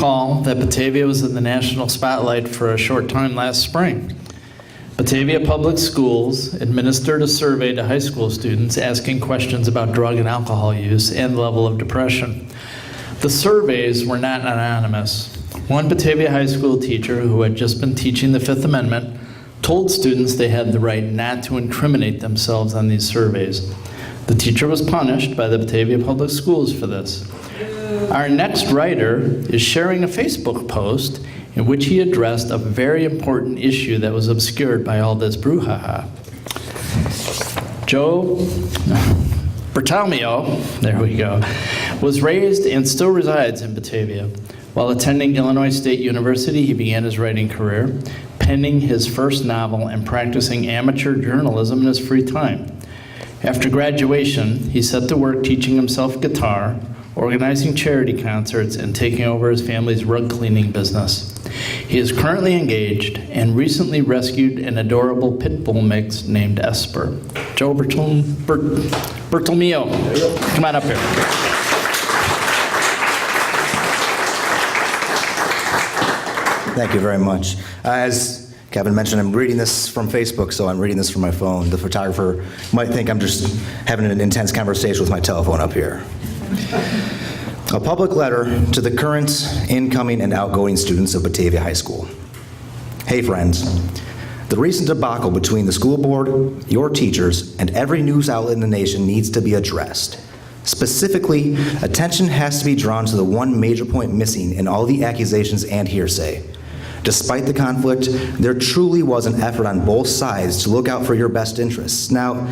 recall that Batavia was in the national spotlight for a short time last spring. Batavia Public Schools administered a survey to high school students asking questions about drug and alcohol use and the level of depression. The surveys were not anonymous. One Batavia high school teacher who had just been teaching the Fifth Amendment told students they had the right not to incriminate themselves on these surveys. The teacher was punished by the Batavia Public Schools for this. Our next writer is sharing a Facebook post in which he addressed a very important issue that was obscured by all this brouhaha. Joe Bertalmio, there we go, was raised and still resides in Batavia. While attending Illinois State University, he began his writing career, penning his first novel and practicing amateur journalism in his free time. After graduation, he set to work teaching himself guitar, organizing charity concerts, and taking over his family's rug cleaning business. He is currently engaged and recently rescued an adorable pit bull mix named Esper. Joe Bertalmio, come on up here. Thank you very much. As Kevin mentioned, I'm reading this from Facebook, so I'm reading this from my phone. The photographer might think I'm just having an intense conversation with my telephone up here. A public letter to the current, incoming, and outgoing students of Batavia High School. Hey friends, the recent debacle between the school board, your teachers, and every news outlet in the nation needs to be addressed. Specifically, attention has to be drawn to the one major point missing in all the accusations and hearsay. Despite the conflict, there truly was an effort on both sides to look out for your best interests. Now,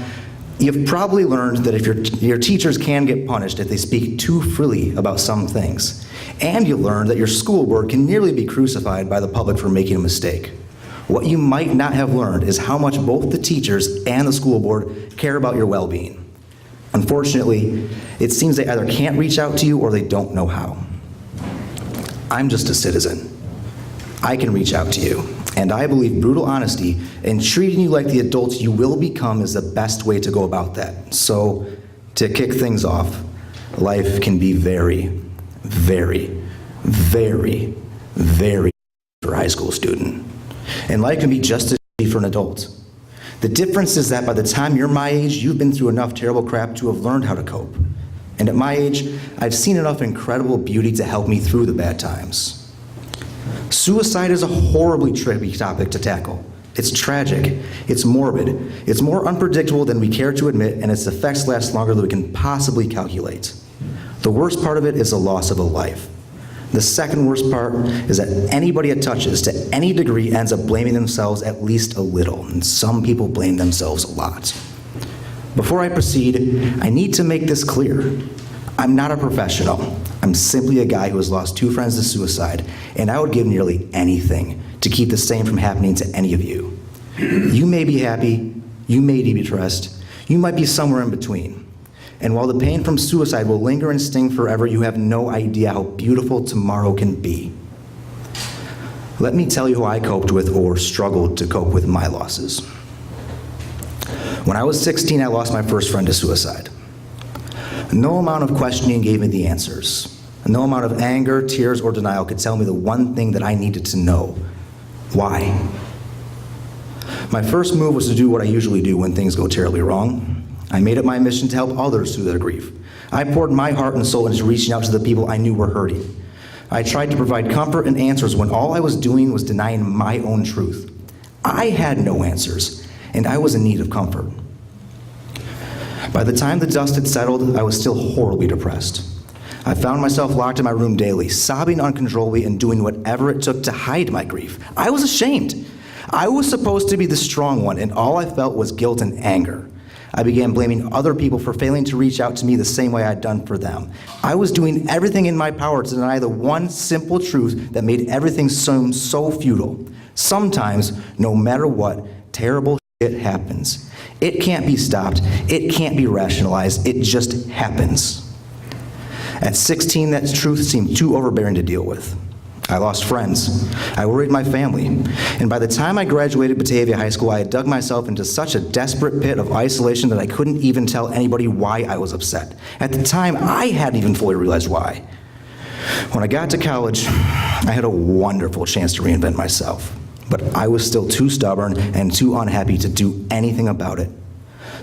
you've probably learned that if your teachers can get punished if they speak too freely about some things. And you learned that your school board can nearly be crucified by the public for making a mistake. What you might not have learned is how much both the teachers and the school board care about your well-being. Unfortunately, it seems they either can't reach out to you or they don't know how. I'm just a citizen. I can reach out to you, and I believe brutal honesty and treating you like the adults you will become is the best way to go about that. So, to kick things off, life can be very, very, very, very for a high school student. And life can be just as for an adult. The difference is that by the time you're my age, you've been through enough terrible crap to have learned how to cope. And at my age, I've seen enough incredible beauty to help me through the bad times. Suicide is a horribly tricky topic to tackle. It's tragic, it's morbid, it's more unpredictable than we care to admit, and its effects last longer than we can possibly calculate. The worst part of it is the loss of a life. The second worst part is that anybody it touches to any degree ends up blaming themselves at least a little, and some people blame themselves a lot. Before I proceed, I need to make this clear. I'm not a professional. I'm simply a guy who has lost 2 friends to suicide, and I would give nearly anything to keep the same from happening to any of you. You may be happy, you may be depressed, you might be somewhere in between. And while the pain from suicide will linger and sting forever, you have no idea how beautiful tomorrow can be. Let me tell you how I coped with or struggled to cope with my losses. When I was 16, I lost my first friend to suicide. No amount of questioning gave me the answers. No amount of anger, tears, or denial could tell me the one thing that I needed to know. Why? My first move was to do what I usually do when things go terribly wrong. I made it my mission to help others through their grief. I poured my heart and soul into reaching out to the people I knew were hurting. I tried to provide comfort and answers when all I was doing was denying my own truth. I had no answers, and I was in need of comfort. By the time the dust had settled, I was still horribly depressed. I found myself locked in my room daily, sobbing uncontrollably and doing whatever it took to hide my grief. I was ashamed. I was supposed to be the strong one, and all I felt was guilt and anger. I began blaming other people for failing to reach out to me the same way I'd done for them. I was doing everything in my power to deny the one simple truth that made everything seem so futile. Sometimes, no matter what, terrible shit happens. It can't be stopped. It can't be rationalized. It just happens. At 16, that truth seemed too overbearing to deal with. I lost friends. I worried my family. And by the time I graduated Batavia High School, I had dug myself into such a desperate pit of isolation that I couldn't even tell anybody why I was upset. At the time, I hadn't even fully realized why. When I got to college, I had a wonderful chance to reinvent myself, but I was still too stubborn and too unhappy to do anything about it.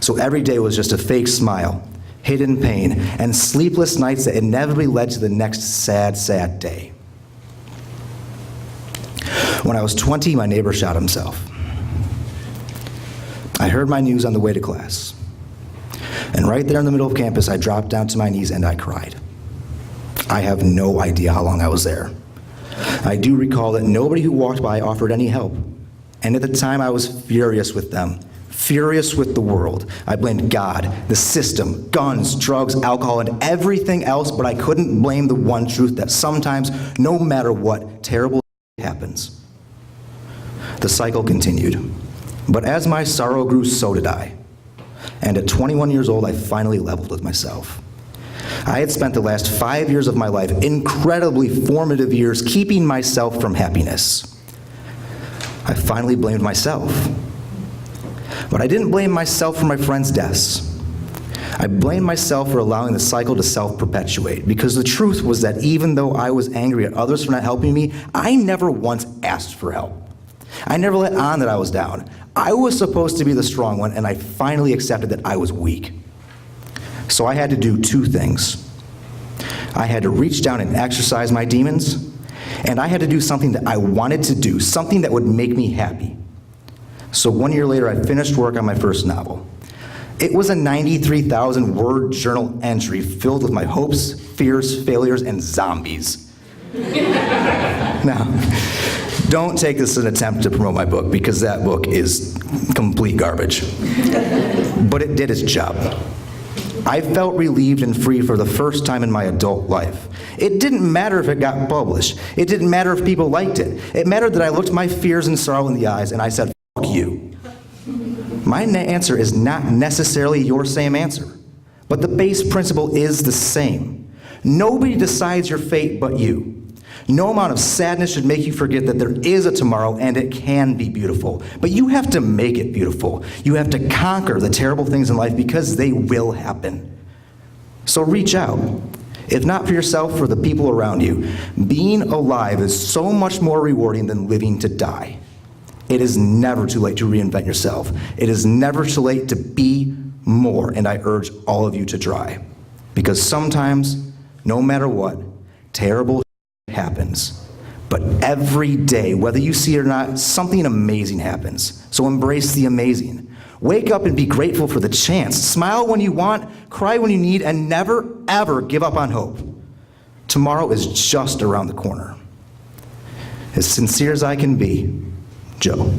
So every day was just a fake smile, hidden pain, and sleepless nights that inevitably led to the next sad, sad day. When I was 20, my neighbor shot himself. I heard my news on the way to class. And right there in the middle of campus, I dropped down to my knees and I cried. I have no idea how long I was there. I do recall that nobody who walked by offered any help. And at the time, I was furious with them, furious with the world. I blamed God, the system, guns, drugs, alcohol, and everything else, but I couldn't blame the one truth that sometimes, no matter what, terrible happens. The cycle continued. But as my sorrow grew, so did I. And at 21 years old, I finally leveled with myself. I had spent the last 5 years of my life, incredibly formative years, keeping myself from happiness. I finally blamed myself. But I didn't blame myself for my friends' deaths. I blamed myself for allowing the cycle to self-perpetuate, because the truth was that even though I was angry at others for not helping me, I never once asked for help. I never let on that I was down. I was supposed to be the strong one, and I finally accepted that I was weak. So I had to do two things. I had to reach down and exercise my demons, and I had to do something that I wanted to do, something that would make me happy. So 1 year later, I finished work on my first novel. It was a 93,000-word journal entry filled with my hopes, fears, failures, and zombies. Now, don't take this as an attempt to promote my book, because that book is complete garbage. But it did its job. I felt relieved and free for the first time in my adult life. It didn't matter if it got published. It didn't matter if people liked it. It mattered that I looked my fears and sorrow in the eyes and I said, "Fuck you." My answer is not necessarily your same answer, but the base principle is the same. Nobody decides your fate but you. No amount of sadness should make you forget that there is a tomorrow and it can be beautiful. But you have to make it beautiful. You have to conquer the terrible things in life, because they will happen. So reach out. If not for yourself, for the people around you. Being alive is so much more rewarding than living to die. It is never too late to reinvent yourself. It is never too late to be more, and I urge all of you to try. Because sometimes, no matter what, terrible happens. But every day, whether you see it or not, something amazing happens. So embrace the amazing. Wake up and be grateful for the chance. Smile when you want, cry when you need, and never, ever give up on hope. Tomorrow is just around the corner. As sincere as I can be, Joe.